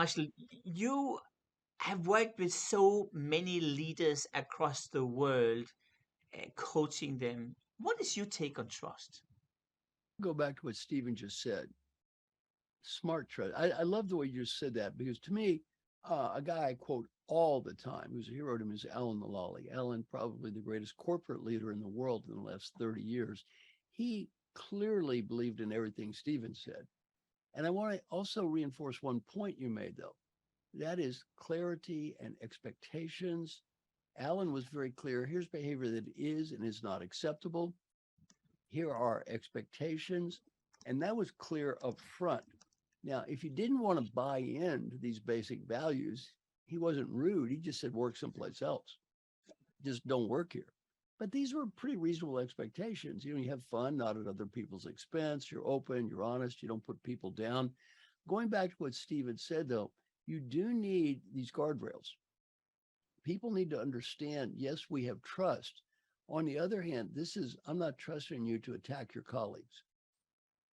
Marshall, you have worked with so many leaders across the world, coaching them. What is your take on trust? Go back to what Stephen just said. Smart trust. I love the way you just said that because to me, a guy I quote all the time, who's a hero to me, is Alan Mulally. Alan, probably the greatest corporate leader in the world in the last 30 years. He clearly believed in everything Stephen said. And I want to also reinforce one point you made, though. That is clarity and expectations. Alan was very clear. Here's behavior that is and is not acceptable. Here are expectations. And that was clear up front. Now, if you didn't want to buy into these basic values, he wasn't rude. He just said, work someplace else. Just don't work here. But these were pretty reasonable expectations. You have fun, not at other people's expense. You're open, you're honest, you don't put people down. Going back to what Stephen said, though, you do need these guardrails. People need to understand, yes, we have trust. On the other hand, I'm not trusting you to attack your colleagues.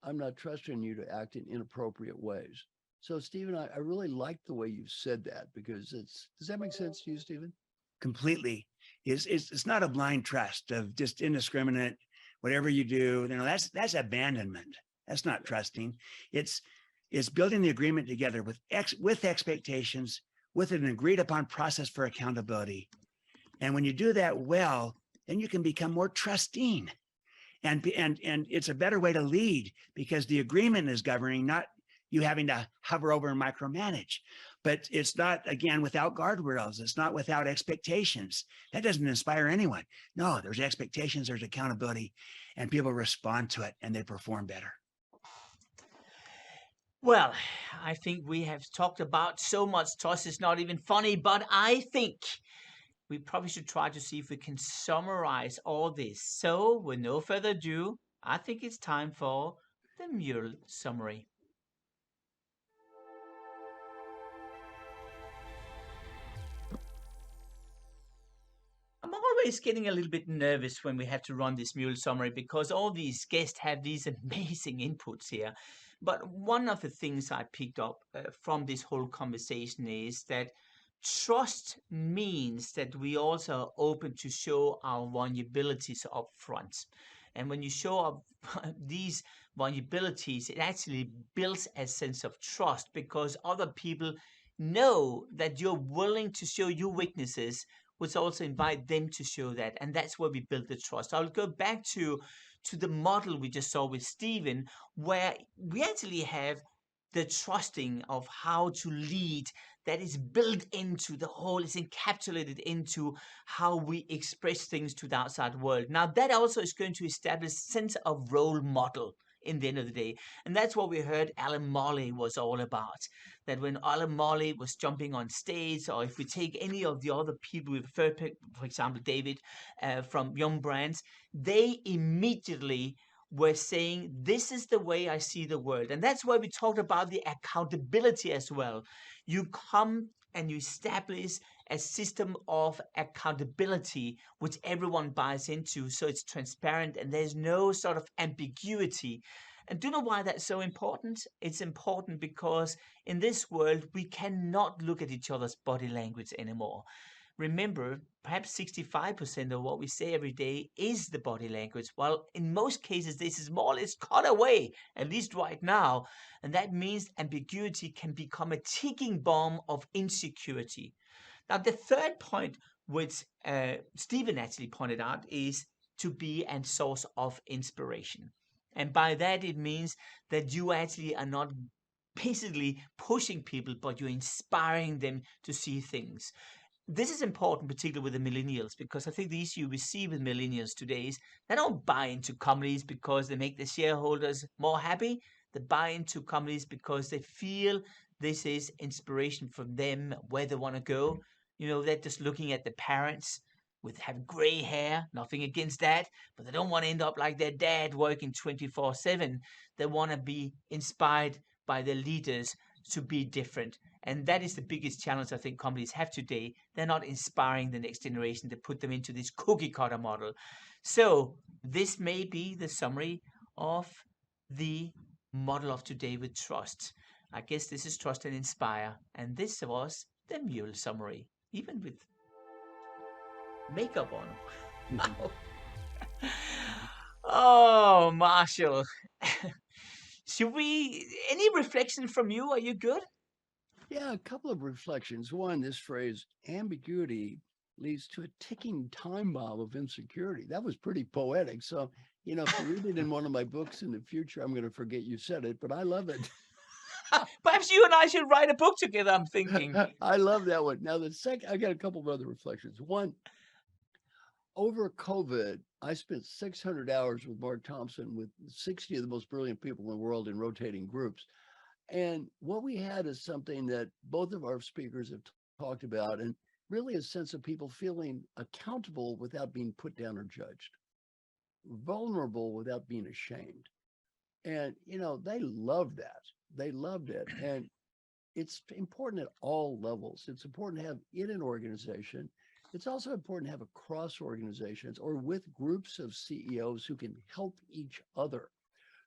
I'm not trusting you to act in inappropriate ways. So, Stephen, I really like the way you've said that because does that make sense to you, Stephen? Completely. It's not a blind trust of just indiscriminate, whatever you do, that's abandonment. That's not trusting. It's building the agreement together with expectations, with an agreed upon process for accountability. And when you do that well, then you can become more trusting. And it's a better way to lead because the agreement is governing, not you having to hover over and micromanage. But it's not, again, without guardrails. It's not without expectations. That doesn't inspire anyone. No, there's expectations, there's accountability, and people respond to it and they perform better. Well, I think we have talked about so much trust, it's not even funny, but I think we probably should try to see if we can summarize all this. So, with no further ado, I think it's time for the Mule summary. I'm always getting a little bit nervous when we have to run this Mule summary because all these guests have these amazing inputs here. But one of the things I picked up from this whole conversation is that trust means that we also are open to show our vulnerabilities up front. And when you show up these vulnerabilities, it actually builds a sense of trust because other people know that you're willing to show your weaknesses, which also invite them to show that. And that's where we build the trust. I'll go back to the model we just saw with Stephen, where we actually have the trusting of how to lead that is built into the whole, is encapsulated into how we express things to the outside world. Now, that also is going to establish a sense of role model in the end of the day. And that's what we heard Alan Morley was all about. That when Alan Morley was jumping on stage, or if we take any of the other people we've heard, for example, David from Young Brands, they immediately were saying, this is the way I see the world. And that's why we talked about the accountability as well. You come and you establish a system of accountability which everyone buys into, so it's transparent and there's no sort of ambiguity. And do you know why that's so important? It's important because in this world we cannot look at each other's body language anymore. Remember, perhaps 65% of what we say every day is the body language, while in most cases this is more or less cut away, at least right now. And that means ambiguity can become a ticking bomb of insecurity. Now, the third point, which Stephen actually pointed out, is to be a source of inspiration. And by that, it means that you actually are not basically pushing people, but you're inspiring them to see things. This is important, particularly with the millennials, because I think the issue we see with millennials today is they don't buy into companies because they make the shareholders more happy. They buy into companies because they feel this is inspiration for them, where they want to go. They're just looking at the parents with have gray hair, nothing against that, but they don't want to end up like their dad working 24/7. They want to be inspired by their leaders to be different. And that is the biggest challenge I think companies have today. They're not inspiring the next generation to put them into this cookie cutter model. So this may be the summary of the model of today with trust. I guess this is Trust and Inspire, and this was the Mule Summary, even with makeup on. Oh, Marshall. Should we, any reflection from you? Are you good? Yeah, a couple of reflections. One, this phrase, ambiguity leads to a ticking time bomb of insecurity. That was pretty poetic. So, if you read it in one of my books in the future, I'm going to forget you said it, but I love it. Perhaps you and I should write a book together, I'm thinking. I love that one. Now, the second, I got a couple of other reflections. One, over COVID, I spent 600 hours with Mark Thompson with 60 of the most brilliant people in the world in rotating groups. And what we had is something that both of our speakers have talked about, and really a sense of people feeling accountable without being put down or judged, vulnerable without being ashamed. And, they loved that. They loved it. And it's important at all levels. It's important to have in an organization. It's also important to have across organizations or with groups of CEOs who can help each other.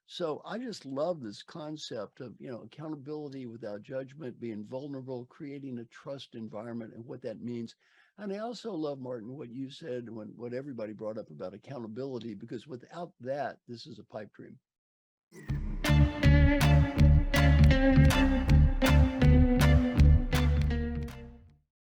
So I just love this concept of, accountability without judgment, being vulnerable, creating a trust environment and what that means. And I also love, Martin, what you said, what everybody brought up about accountability, because without that, this is a pipe dream.